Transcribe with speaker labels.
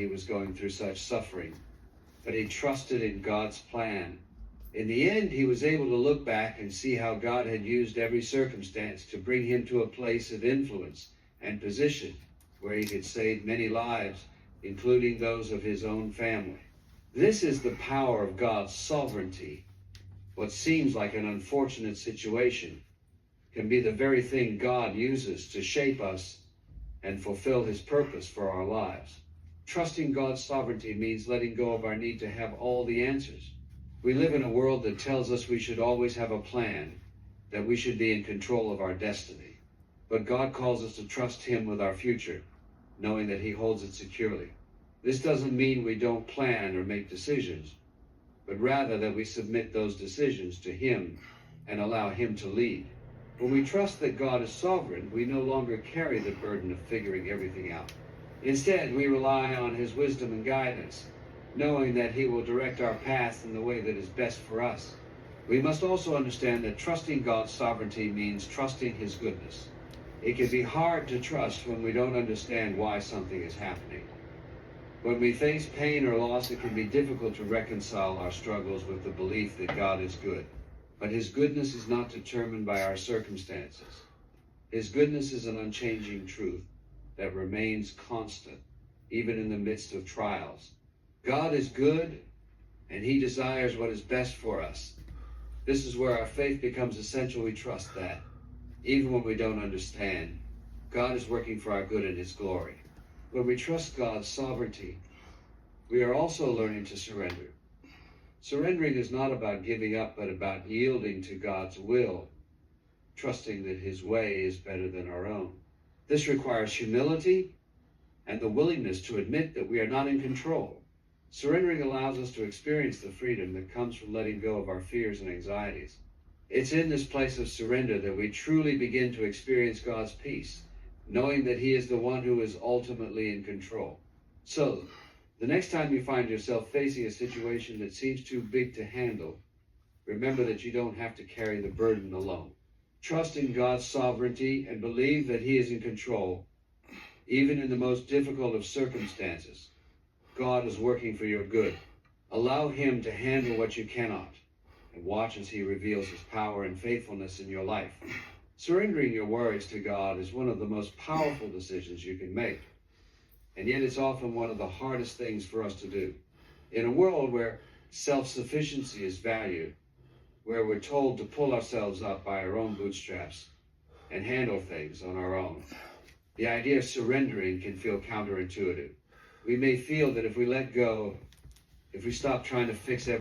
Speaker 1: he was going through such suffering, but he trusted in God's plan. In the end, he was able to look back and see how God had used every circumstance to bring him to a place of influence and position where he could save many lives, including those of his own family. This is the power of God's sovereignty. What seems like an unfortunate situation can be the very thing God uses to shape us and fulfill his purpose for our lives. Trusting God's sovereignty means letting go of our need to have all the answers. We live in a world that tells us we should always have a plan, that we should be in control of our destiny. But God calls us to trust him with our future, knowing that he holds it securely. This doesn't mean we don't plan or make decisions, but rather that we submit those decisions to him and allow him to lead. When we trust that God is sovereign, we no longer carry the burden of figuring everything out. Instead, we rely on his wisdom and guidance, knowing that he will direct our path in the way that is best for us. We must also understand that trusting God's sovereignty means trusting his goodness. It can be hard to trust when we don't understand why something is happening. When we face pain or loss, it can be difficult to reconcile our struggles with the belief that God is good. But his goodness is not determined by our circumstances. His goodness is an unchanging truth that remains constant, even in the midst of trials. God is good, and he desires what is best for us. This is where our faith becomes essential. We trust that, even when we don't understand, God is working for our good and his glory. When we trust God's sovereignty, we are also learning to surrender. Surrendering is not about giving up, but about yielding to God's will, trusting that his way is better than our own. This requires humility and the willingness to admit that we are not in control. Surrendering allows us to experience the freedom that comes from letting go of our fears and anxieties. It's in this place of surrender that we truly begin to experience God's peace, knowing that he is the one who is ultimately in control. So, the next time you find yourself facing a situation that seems too big to handle, remember that you don't have to carry the burden alone. Trust in God's sovereignty and believe that he is in control, even in the most difficult of circumstances. God is working for your good. Allow him to handle what you cannot, and watch as he reveals his power and faithfulness in your life. Surrendering your worries to God is one of the most powerful decisions you can make, and yet it's often one of the hardest things for us to do. In a world where self-sufficiency is valued, where we're told to pull ourselves up by our own bootstraps and handle things on our own, the idea of surrendering can feel counterintuitive. We may feel that if we let go, if we stop trying to fix everything,